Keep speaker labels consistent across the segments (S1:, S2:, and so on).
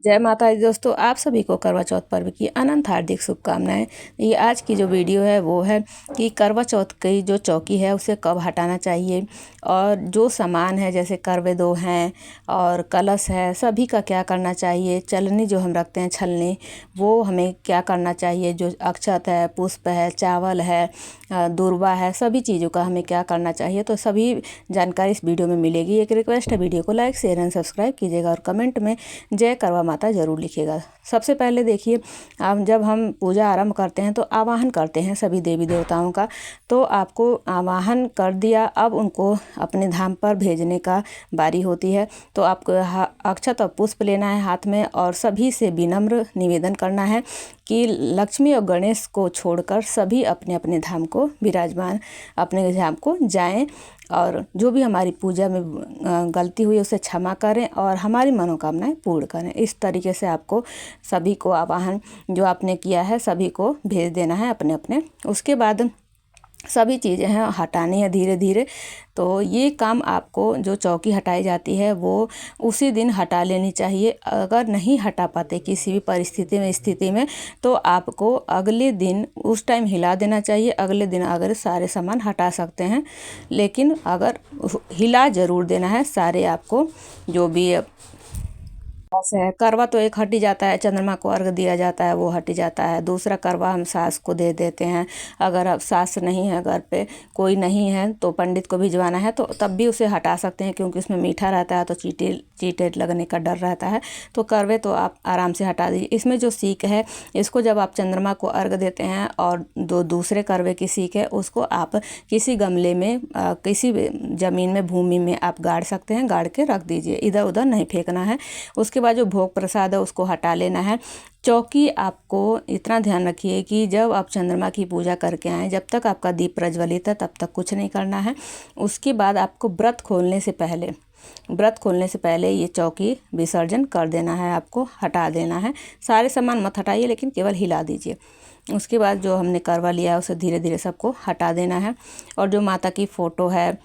S1: जय माता दी दोस्तों, आप सभी को करवा चौथ पर्व की अनंत हार्दिक शुभकामनाएं। ये आज की जो वीडियो है वो है कि करवा चौथ की जो चौकी है उसे कब हटाना चाहिए और जो सामान है जैसे करवे दो हैं और कलश है, सभी का क्या करना चाहिए। चलनी जो हम रखते हैं छलनी, वो हमें क्या करना चाहिए। जो अक्षत है, पुष्प है, चावल है, दूर्वा है, सभी चीज़ों का हमें क्या करना चाहिए। तो सभी जानकारी इस वीडियो में मिलेगी। एक रिक्वेस्ट है, वीडियो को लाइक शेयर एंड सब्सक्राइब कीजिएगा और कमेंट में जय करवा माता ज़रूर लिखिएगा। सबसे पहले देखिए, अब जब हम पूजा आरंभ करते हैं तो आवाहन करते हैं सभी देवी देवताओं का। तो आपको आवाहन कर दिया, अब उनको अपने धाम पर भेजने का बारी होती है। तो आपको अक्षत और पुष्प लेना है हाथ में और सभी से विनम्र निवेदन करना है कि लक्ष्मी और गणेश को छोड़कर सभी अपने अपने धाम को विराजमान, अपने धाम को जाएं और जो भी हमारी पूजा में गलती हुई उसे क्षमा करें और हमारी मनोकामनाएं पूर्ण करें। इस तरीके से आपको सभी को आवाहन जो आपने किया है सभी को भेज देना है अपने अपने। उसके बाद सभी चीज़ें हैं हटानी है धीरे धीरे। तो ये काम आपको जो चौकी हटाई जाती है वो उसी दिन हटा लेनी चाहिए। अगर नहीं हटा पाते किसी भी स्थिति में तो आपको अगले दिन उस टाइम हिला देना चाहिए। अगले दिन अगर सारे सामान हटा सकते हैं, लेकिन अगर हिला ज़रूर देना है सारे आपको जो भी ऐसे है। करवा तो एक हट ही जाता है, चंद्रमा को अर्घ दिया जाता है, वो हट ही जाता है। दूसरा करवा हम सास को दे देते हैं। अगर अब सास नहीं है, घर पे कोई नहीं है तो पंडित को भिजवाना है तो तब भी उसे हटा सकते हैं, क्योंकि उसमें मीठा रहता है तो चीटे चीटे लगने का डर रहता है। तो करवे तो आप आराम से हटा दीजिए। इसमें जो सीख है, इसको जब आप चंद्रमा को अर्घ देते हैं और दो दूसरे करवे की सीख है उसको आप किसी गमले में किसी ज़मीन में भूमि में आप गाड़ सकते हैं, गाड़ के रख दीजिए, इधर उधर नहीं फेंकना है। उसके बाद जो भोग प्रसाद है उसको हटा लेना है। चौकी आपको इतना ध्यान रखिए कि जब आप चंद्रमा की पूजा करके आएँ, जब तक आपका दीप प्रज्वलित है तब तक कुछ नहीं करना है। उसके बाद आपको व्रत खोलने से पहले ये चौकी विसर्जन कर देना है, आपको हटा देना है। सारे सामान मत हटाइए, लेकिन केवल हिला दीजिए। उसके बाद जो हमने करवा लिया है उसे धीरे धीरे सबको हटा देना है। और जो माता की फ़ोटो है,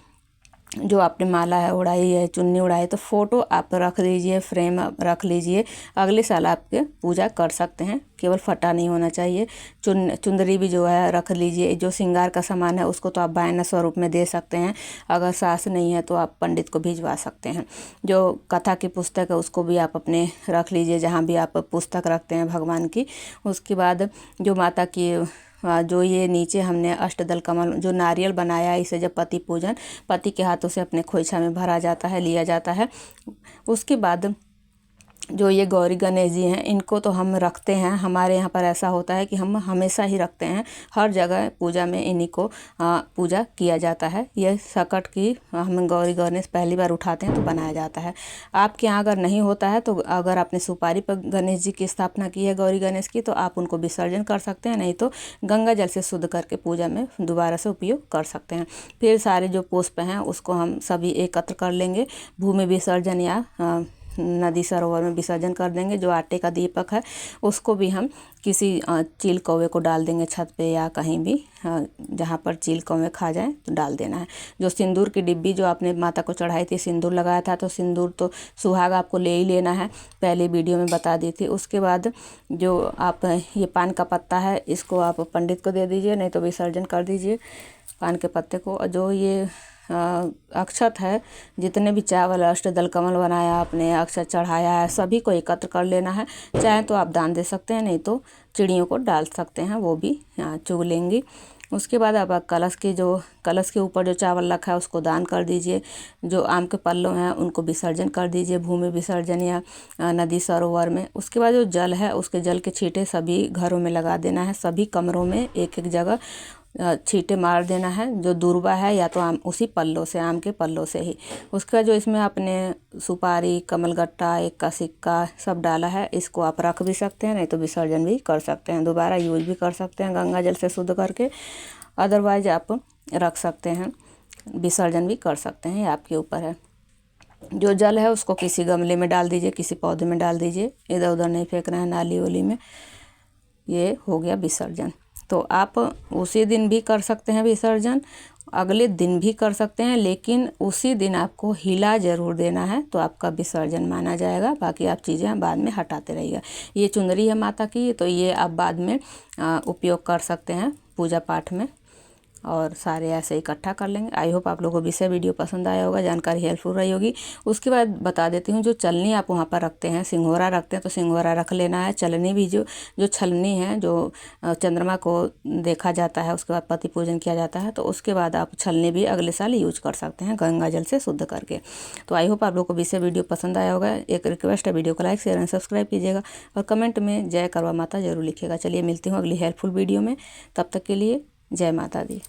S1: जो आपने माला है उड़ाई है, चुन्नी उड़ाई है, तो फ़ोटो आप रख दीजिए, फ्रेम रख लीजिए। अगले साल आपके पूजा कर सकते हैं, केवल फटा नहीं होना चाहिए। चुंदरी भी जो है रख लीजिए। जो श्रृंगार का सामान है उसको तो आप वायना स्वरूप में दे सकते हैं। अगर सास नहीं है तो आप पंडित को भिजवा सकते हैं। जो कथा की पुस्तक है उसको भी आप अपने रख लीजिए, जहाँ भी आप पुस्तक रखते हैं भगवान की। उसके बाद जो माता की जो ये नीचे हमने अष्टदल कमल जो नारियल बनाया है, इसे जब पति के हाथों से अपने खोइछा में भरा जाता है, लिया जाता है। उसके बाद जो ये गौरी गणेश जी हैं, इनको तो हम रखते हैं। हमारे यहाँ पर ऐसा होता है कि हम हमेशा ही रखते हैं, हर जगह पूजा में इन्हीं को पूजा किया जाता है। यह सकट की हम गौरी गणेश पहली बार उठाते हैं तो बनाया जाता है। आपके यहाँ अगर नहीं होता है तो अगर आपने सुपारी पर गणेश जी की स्थापना की है, गौरी गणेश की, तो आप उनको विसर्जन कर सकते हैं, नहीं तो गंगा जल से शुद्ध करके पूजा में दोबारा से उपयोग कर सकते हैं। फिर सारे जो पुष्प हैं उसको हम सभी एकत्र कर लेंगे, भूमि विसर्जन या नदी सरोवर में विसर्जन कर देंगे। जो आटे का दीपक है उसको भी हम किसी चील कौवे को डाल देंगे छत पे या कहीं भी, जहाँ पर चील कौवे खा जाए तो डाल देना है। जो सिंदूर की डिब्बी जो आपने माता को चढ़ाई थी, सिंदूर लगाया था, तो सिंदूर तो सुहाग आपको ले ही लेना है, पहले वीडियो में बता दी थी। उसके बाद जो आप ये पान का पत्ता है इसको आप पंडित को दे दीजिए, नहीं तो विसर्जन कर दीजिए पान के पत्ते को। जो ये अक्षत है, जितने भी चावल अष्टदल कमल बनाया आपने, अक्षत चढ़ाया है, सभी को एकत्र कर लेना है। चाहे तो आप दान दे सकते हैं, नहीं तो चिड़ियों को डाल सकते हैं, वो भी चुग लेंगी। उसके बाद आप कलश के ऊपर जो चावल रखा है उसको दान कर दीजिए। जो आम के पल्लों हैं उनको विसर्जन कर दीजिए, भूमि विसर्जन या नदी सरोवर में। उसके बाद जो जल है उसके जल के छींटे सभी घरों में लगा देना है, सभी कमरों में एक एक जगह छींटे मार देना है। जो दूर्वा है या तो उसी पल्लों से, आम के पल्लों से ही। उसका जो इसमें आपने सुपारी, कमलगट्टा, एक का सिक्का सब डाला है, इसको आप रख भी सकते हैं, नहीं तो विसर्जन भी कर सकते हैं, दोबारा यूज भी कर सकते हैं गंगा जल से शुद्ध करके। अदरवाइज आप रख सकते हैं, विसर्जन भी कर सकते हैं, ये आपके ऊपर है। जो जल है उसको किसी गमले में डाल दीजिए, किसी पौधे में डाल दीजिए, इधर उधर नहीं फेंकना है, नाली वाली में। ये हो गया विसर्जन। तो आप उसी दिन भी कर सकते हैं विसर्जन, अगले दिन भी कर सकते हैं, लेकिन उसी दिन आपको हिला ज़रूर देना है, तो आपका विसर्जन माना जाएगा। बाकी आप चीज़ें बाद में हटाते रहिएगा। ये चुनरी है माता की, तो ये आप बाद में उपयोग कर सकते हैं पूजा पाठ में, और सारे ऐसे इकट्ठा कर लेंगे। आई होप आप लोगों को भी से वीडियो पसंद आया होगा, जानकारी हेल्पफुल रही होगी। उसके बाद बता देती हूँ, जो चलनी आप वहाँ पर रखते हैं, सिंघोरा रखते हैं तो सिंघोरा रख लेना है। चलनी भी जो छलनी है, जो चंद्रमा को देखा जाता है, उसके बाद पति पूजन किया जाता है, तो उसके बाद आप छलनी भी अगले साल यूज कर सकते हैं गंगा जल से शुद्ध करके। तो आई होप आप लोग को भी से वीडियो पसंद आया होगा। एक रिक्वेस्ट है, वीडियो को लाइक शेयर एंड सब्सक्राइब कीजिएगा, और कमेंट में जय करवा माता जरूर लिखिएगा। चलिए मिलती हूँ अगली हेल्पफुल वीडियो में, तब तक के लिए जय माता दी।